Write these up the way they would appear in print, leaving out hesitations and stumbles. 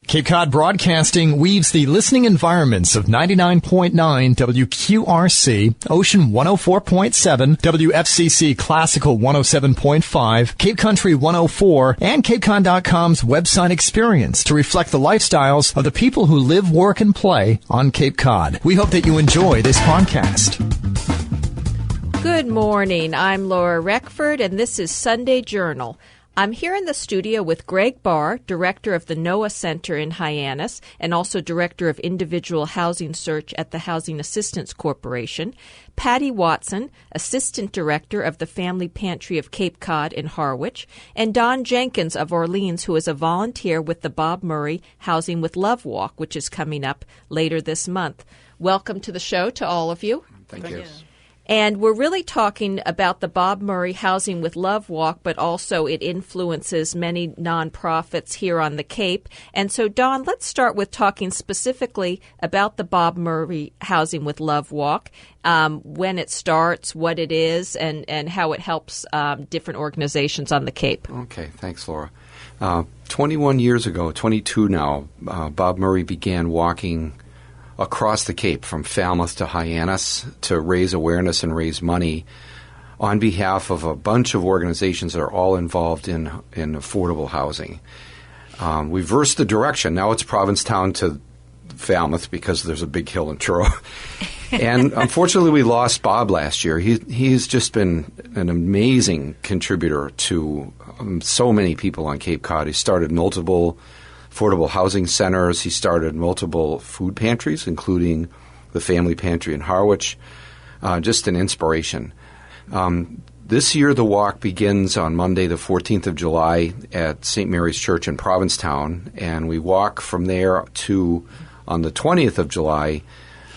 Cape Cod Broadcasting weaves the listening environments of 99.9 WQRC, Ocean 104.7, WFCC Classical 107.5, Cape Country 104, and CapeCon.com's website experience to reflect the lifestyles of the people who live, work, and play on Cape Cod. We hope that you enjoy this podcast. Good morning. I'm Laura Reckford, and this is Sunday Journal. I'm here in the studio with Greg Barr, Director of the NOAA Center in Hyannis and also Director of Individual Housing Search at the Housing Assistance Corporation, Patty Watson, Assistant Director of the Family Pantry of Cape Cod in Harwich, and Don Jenkins of Orleans, who is a volunteer with the Bob Murray Housing with Love Walk, which is coming up later this month. Welcome to the show to all of you. Thank you. And we're really talking about the Bob Murray Housing with Love Walk, but also it influences many nonprofits here on the Cape. And so, Don, let's start with talking specifically about the Bob Murray Housing with Love Walk, when it starts, what it is, and how it helps different organizations on the Cape. Okay, thanks, Laura. 21 years ago, 22 now, Bob Murray began walking across the Cape from Falmouth to Hyannis to raise awareness and raise money on behalf of a bunch of organizations that are all involved in affordable housing. We've versed the direction. Now it's Provincetown to Falmouth because there's a big hill in Truro. And unfortunately, we lost Bob last year. He's just been an amazing contributor to so many people on Cape Cod. He started multiple affordable housing centers. He started multiple food pantries, including the Family Pantry in Harwich. Just an inspiration. This year, the walk begins on Monday, the 14th of July at St. Mary's Church in Provincetown, and we walk from there to, on the 20th of July,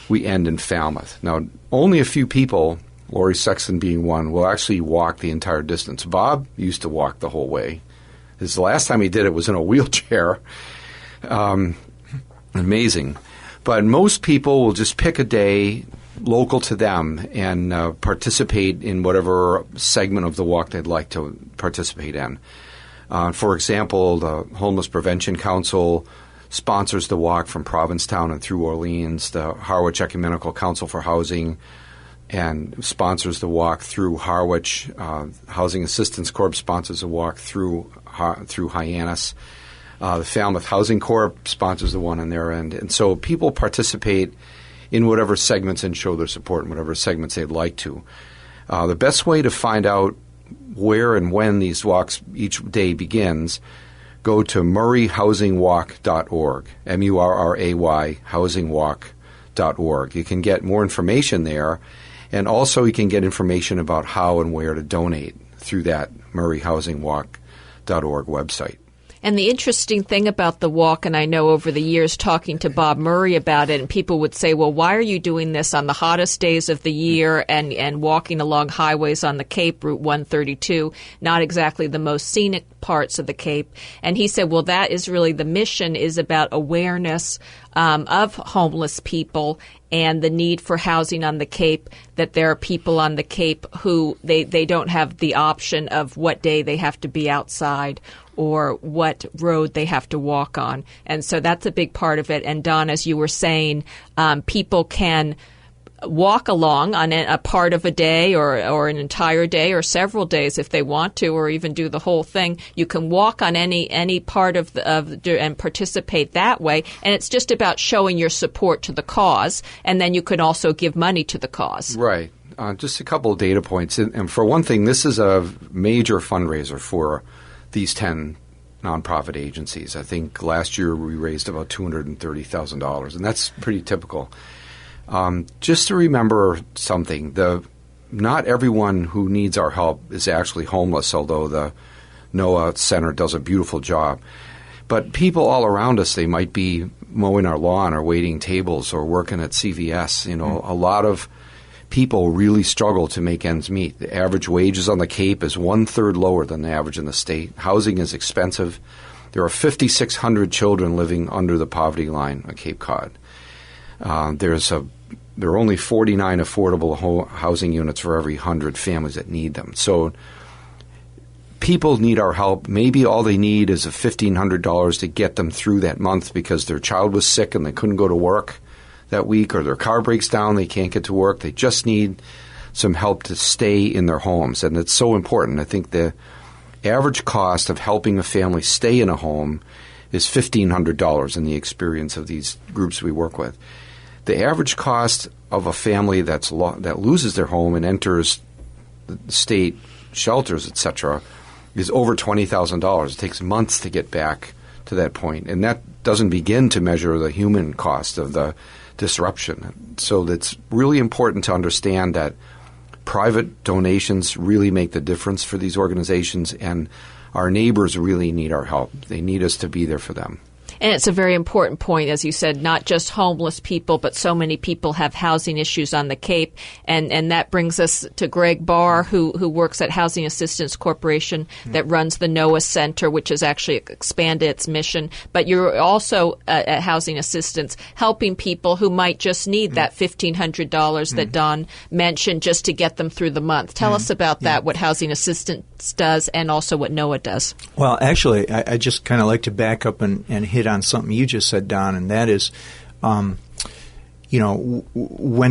we end in Falmouth. Now, only a few people, Lori Sexton being one, will actually walk the entire distance. Bob used to walk the whole way. The last time he did it was in a wheelchair. Amazing. But most people will just pick a day local to them and participate in whatever segment of the walk they'd like to participate in. For example, the Homeless Prevention Council sponsors the walk from Provincetown and through Orleans. The Harwich Ecumenical Council for Housing and sponsors the walk through Harwich. Housing Assistance Corp sponsors the walk through Hyannis. The Falmouth Housing Corp sponsors the one on their end. And so people participate in whatever segments and show their support in whatever segments they'd like to. The best way to find out where and when these walks each day begins, go to murrayhousingwalk.org, M-U-R-R-A-Y, housingwalk.org. You can get more information there, and also you can get information about how and where to donate through that murrayhousingwalk.org website. And the interesting thing about the walk, and I know over the years talking to Bob Murray about it, and people would say, well, why are you doing this on the hottest days of the year and walking along highways on the Cape, Route 132, not exactly the most scenic parts of the Cape? And he said, well, that is really the mission, is about awareness of homeless people and the need for housing on the Cape, that there are people on the Cape who they don't have the option of what day they have to be outside or what road they have to walk on. And so that's a big part of it. And Don, as you were saying, people can walk along on a part of a day or an entire day or several days if they want to, or even do the whole thing. You can walk on any part of and participate that way. And it's just about showing your support to the cause. And then you can also give money to the cause. Right. Just a couple of data points. And for one thing, this is a major fundraiser for these 10 nonprofit agencies. I think last year we raised about $230,000, and that's pretty typical. Just to remember something, not everyone who needs our help is actually homeless, although the NOAA Center does a beautiful job. But people all around us, they might be mowing our lawn or waiting tables or working at CVS. A lot of people really struggle to make ends meet. The average wages on the Cape is 1/3 lower than the average in the state. Housing is expensive. There are 5,600 children living under the poverty line on Cape Cod. There are only 49 affordable housing units for every 100 families that need them. So people need our help. Maybe all they need is a $1,500 to get them through that month because their child was sick and they couldn't go to work that week, or their car breaks down, they can't get to work. They just need some help to stay in their homes, and it's so important. I think the average cost of helping a family stay in a home is $1,500 in the experience of these groups we work with. The average cost of a family that loses their home and enters the state shelters, etc., is over $20,000. It takes months to get back to that point, and that doesn't begin to measure the human cost of the disruption. So it's really important to understand that private donations really make the difference for these organizations, and our neighbors really need our help. They need us to be there for them. And it's a very important point, as you said, not just homeless people, but so many people have housing issues on the Cape. And that brings us to Greg Barr, who works at Housing Assistance Corporation that runs the NOAA Center, which has actually expanded its mission. But you're also at Housing Assistance helping people who might just need that $1,500 that Don mentioned just to get them through the month. Tell us about that, what Housing Assistance does, and also what NOAA does. Well, actually, I just kind of like to back up and hit on something you just said, Don, and that is, when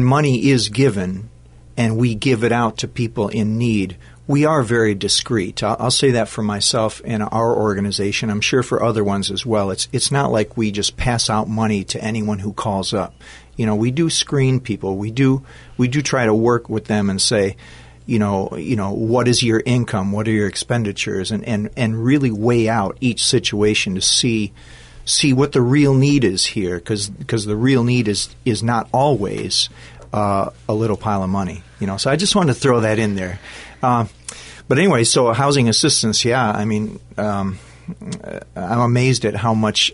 money is given and we give it out to people in need, we are very discreet. I'll say that for myself and our organization. I'm sure for other ones as well. It's not like we just pass out money to anyone who calls up. We do screen people. We do try to work with them and say, what is your income? What are your expenditures? And really weigh out each situation to see what the real need is here, because the real need is not always a little pile of money. So I just wanted to throw that in there. But anyway, so housing assistance, I'm amazed at how much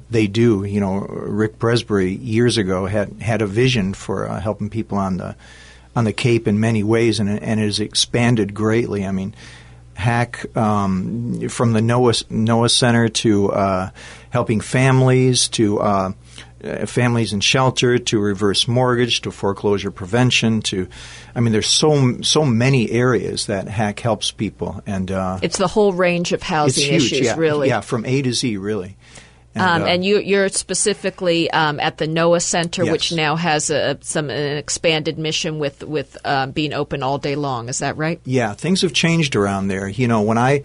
they do. Rick Presbury years ago had a vision for helping people on the Cape in many ways, and it has expanded greatly. HAC, from the NOAA Center to helping families, to families in shelter, to reverse mortgage, to foreclosure prevention, there's so many areas that HAC helps people. And it's the whole range of housing issues, really. Yeah, from A to Z, really. And you're specifically at the NOAA Center, yes. which now has an expanded mission with being open all day long. Is that right? Yeah, things have changed around there. When I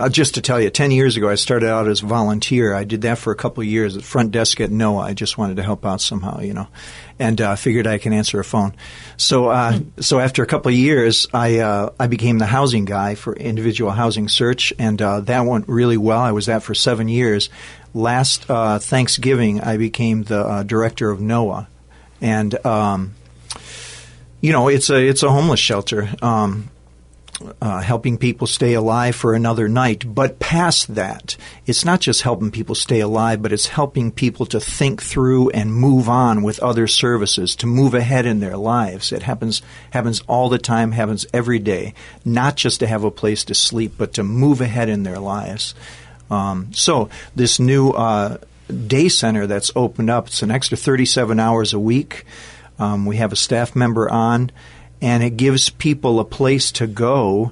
just to tell you, 10 years ago I started out as a volunteer. I did that for a couple of years at the front desk at NOAA. I just wanted to help out somehow, and figured I can answer a phone. So after a couple of years, I became the housing guy for individual housing search, and that went really well. I was that for 7 years. Last Thanksgiving, I became the director of NOAA, and it's a homeless shelter. Helping people stay alive for another night. But past that, it's not just helping people stay alive, but it's helping people to think through and move on with other services, to move ahead in their lives. It happens all the time, happens every day, not just to have a place to sleep, but to move ahead in their lives. So this new day center that's opened up, it's an extra 37 hours a week. We have a staff member on, and it gives people a place to go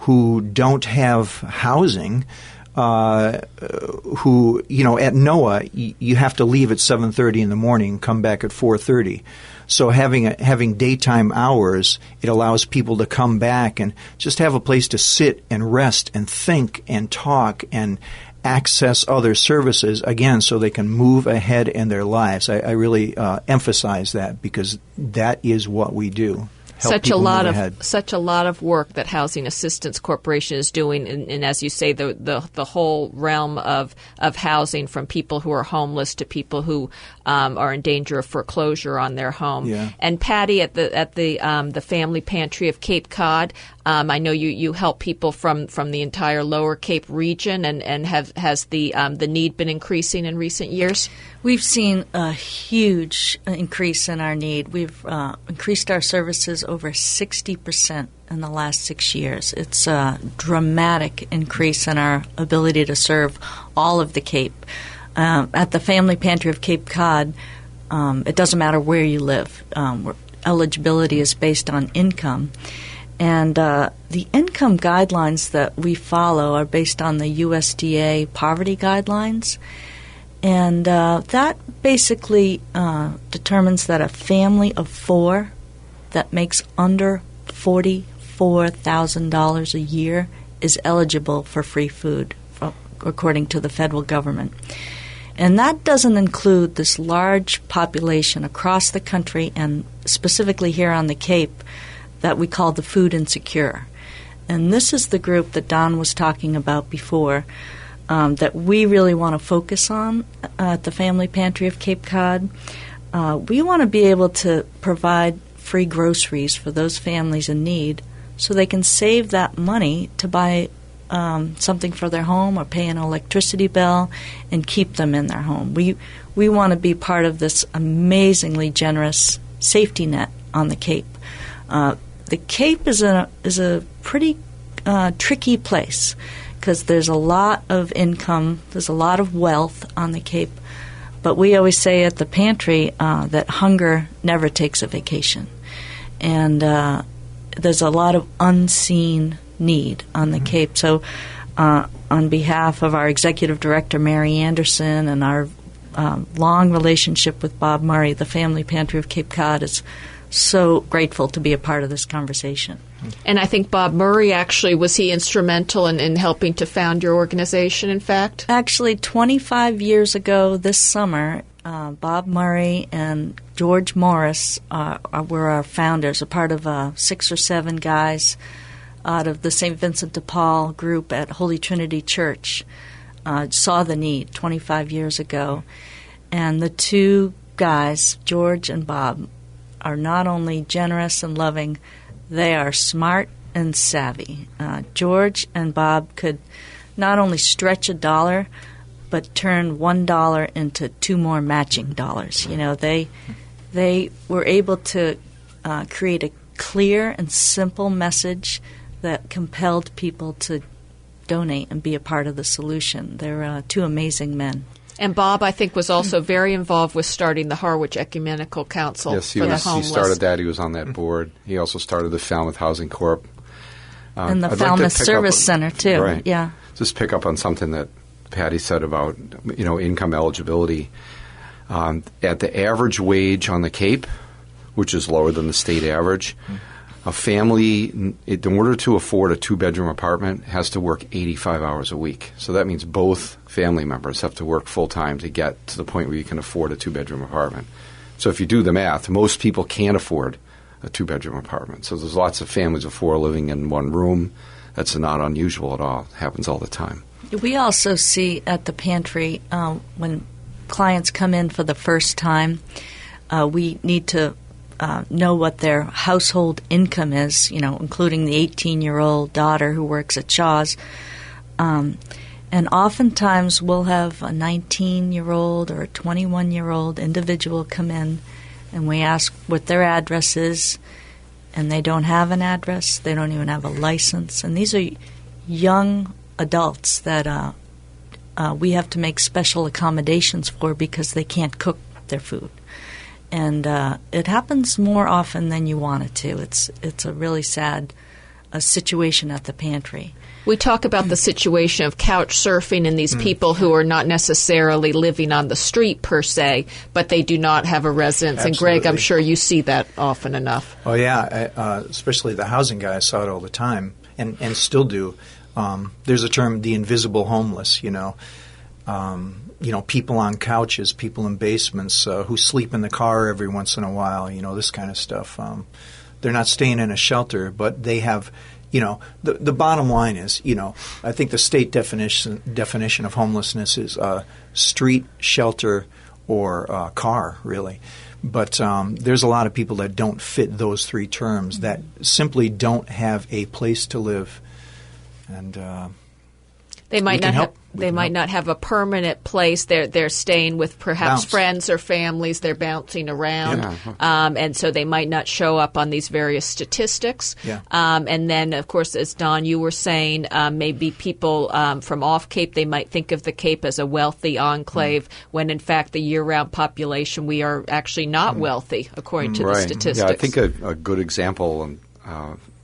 who don't have housing, who, at NOAA, you have to leave at 7:30 in the morning and come back at 4:30. So having daytime hours, it allows people to come back and just have a place to sit and rest and think and talk and access other services, again, so they can move ahead in their lives. I really emphasize that, because that is what we do. Such a lot of work that Housing Assistance Corporation is doing, and as you say, the whole realm of housing, from people who are homeless to people who are in danger of foreclosure on their home. Yeah. And Patty, at the Family Pantry of Cape Cod, I know you help people from the entire Lower Cape region, and has the need been increasing in recent years? We've seen a huge increase in our need. We've increased our services over 60% in the last 6 years. It's a dramatic increase in our ability to serve all of the Cape. At the Family Pantry of Cape Cod, it doesn't matter where you live. Eligibility is based on income. And the income guidelines that we follow are based on the USDA poverty guidelines. And that basically determines that a family of 4 that makes under $44,000 a year is eligible for free food, according to the federal government. And that doesn't include this large population across the country and specifically here on the Cape that we call the food insecure. And this is the group that Don was talking about before that we really want to focus on at the Family Pantry of Cape Cod. We want to be able to provide free groceries for those families in need so they can save that money to buy something for their home or pay an electricity bill and keep them in their home. We want to be part of this amazingly generous safety net on the Cape. The Cape is a pretty tricky place because there's a lot of income, there's a lot of wealth on the Cape, but we always say at the pantry that hunger never takes a vacation. And there's a lot of unseen need on the Cape. So on behalf of our executive director, Mary Anderson, and our long relationship with Bob Murray, the Family Pantry of Cape Cod is so grateful to be a part of this conversation. And I think Bob Murray actually, was he instrumental in helping to found your organization, in fact? Actually, 25 years ago this summer, Bob Murray and George Morris were our founders, a part of 6 or 7 guys out of the St. Vincent de Paul group at Holy Trinity Church. Saw the need 25 years ago. And the 2 guys, George and Bob, are not only generous and loving, they are smart and savvy. George and Bob could not only stretch $1, but turn $1 into 2 more matching dollars. You know, they were able to create a clear and simple message that compelled people to donate and be a part of the solution. They're 2 amazing men. And Bob, I think, was also very involved with starting the Harwich Ecumenical Council yes, for the homeless. He started that. He was on that board. He also started the Falmouth Housing Corp. And the Falmouth Service Center, too. Right. Yeah. Just pick up on something that Patty said about, income eligibility. At the average wage on the Cape, which is lower than the state average, a family, in order to afford a 2-bedroom apartment, has to work 85 hours a week. So that means both family members have to work full-time to get to the point where you can afford a 2-bedroom apartment. So if you do the math, most people can't afford a 2-bedroom apartment. So there's lots of families of 4 living in one room. That's not unusual at all. It happens all the time. We also see at the pantry when clients come in for the first time, we need to know what their household income is, including the 18-year-old daughter who works at Shaw's. And oftentimes we'll have a 19-year-old or a 21-year-old individual come in, and we ask what their address is, and they don't have an address. They don't even have a license. And these are young adults that we have to make special accommodations for because they can't cook their food. And it happens more often than you want it to. It's a really sad situation at the pantry. We talk about the situation of couch surfing and these people who are not necessarily living on the street per se, but they do not have a residence. Absolutely. And Greg, I'm sure you see that often enough. Oh, yeah, especially the housing guy. I saw it all the time and still do. There's a term, the invisible homeless, people on couches, people in basements who sleep in the car every once in a while, this kind of stuff. They're not staying in a shelter, but they have, the bottom line is, I think the state definition of homelessness is street, shelter, or car, really. But there's a lot of people that don't fit those 3 terms, that simply don't have a place to live. And they might not have a permanent place. They're staying with perhaps friends or families. They're bouncing around, and so they might not show up on these various statistics. Yeah. And then, of course, as Don, you were saying, maybe people from off Cape, they might think of the Cape as a wealthy enclave, when in fact the year-round population, we are actually not wealthy according to the statistics. Yeah, I think a good example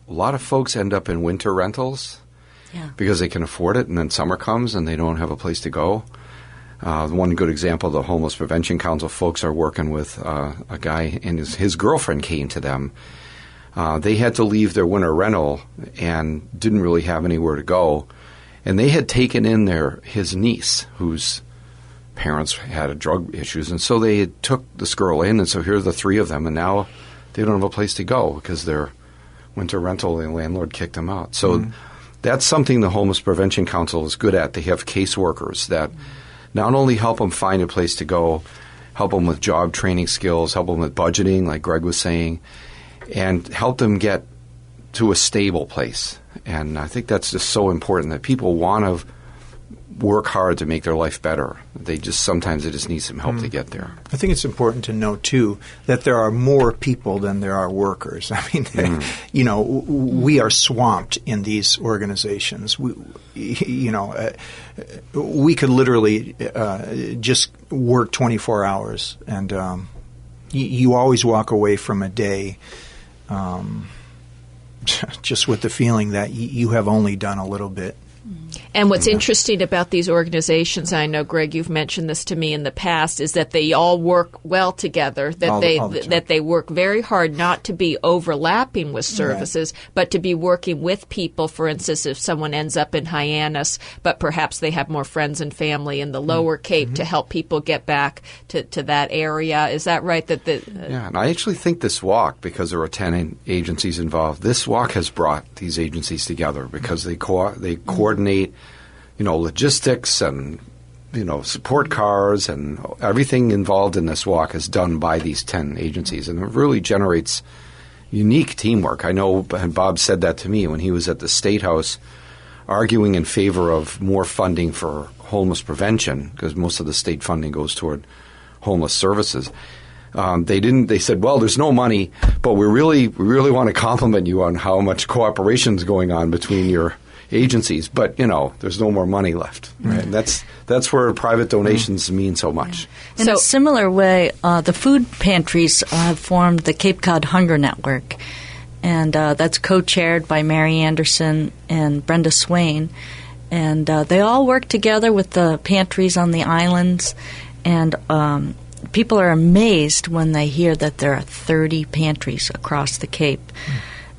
a lot of folks end up in winter rentals because they can afford it, and then summer comes and they don't have a place to go. One good example, the Homeless Prevention Council folks are working with a guy, and his girlfriend came to them. They had to leave their winter rental and didn't really have anywhere to go. And they had taken in his niece, whose parents had drug issues. And so they had took this girl in, and so here are the three of them. And now they don't have a place to go because their winter rental, the landlord kicked them out. So that's something the Homeless Prevention Council is good at. They have caseworkers that not only help them find a place to go, help them with job training skills, help them with budgeting, like Greg was saying, and help them get to a stable place. And I think that's just so important that people want to work hard to make their life better. Sometimes they just need some help to get there. I think it's important to note, too, that there are more people than there are workers. I mean, we are swamped in these organizations. We could literally just work 24 hours, and you always walk away from a day just with the feeling that you have only done a little bit. And what's interesting about these organizations, I know, Greg, you've mentioned this to me in the past, is that they all work well together, that they work very hard not to be overlapping with services, but to be working with people. For instance, if someone ends up in Hyannis, but perhaps they have more friends and family in the Lower Cape to help people get back to that area. Is that right? Yeah, and I actually think this walk, because there are 10 agencies involved, this walk has brought these agencies together because they coordinate logistics and, support cars, and everything involved in this walk is done by these 10 agencies. And it really generates unique teamwork. I know, and Bob said that to me when he was at the State House arguing in favor of more funding for homeless prevention, because most of the state funding goes toward homeless services. They said, well, there's no money, but we really want to compliment you on how much cooperation is going on between your agencies, but there's no more money left. Right? And that's where private donations mean so much. In a similar way, the food pantries have formed the Cape Cod Hunger Network, and that's co-chaired by Mary Anderson and Brenda Swain, and they all work together with the pantries on the islands, and people are amazed when they hear that there are 30 pantries across the Cape.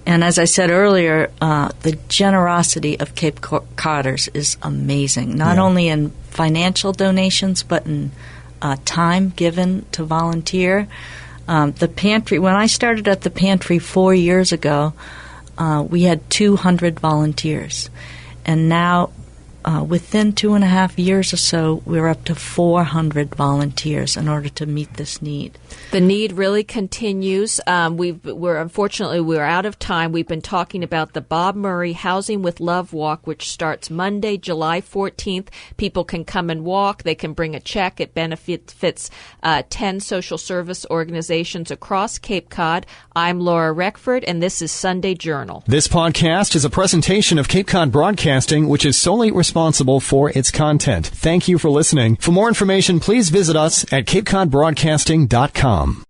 And as I said earlier, the generosity of Cape Codders is amazing, not only in financial donations, but in time given to volunteer. The pantry, when I started at the pantry 4 years ago, we had 200 volunteers. And now, within 2.5 years or so, we're up to 400 volunteers in order to meet this need. The need really continues. We're out of time. We've been talking about the Bob Murray Housing with Love Walk, which starts Monday, July 14th. People can come and walk. They can bring a check. It benefits 10 social service organizations across Cape Cod. I'm Laura Reckford, and this is Sunday Journal. This podcast is a presentation of Cape Cod Broadcasting, which is solely responsible for its content. Thank you for listening. For more information, please visit us at capecodbroadcasting.com.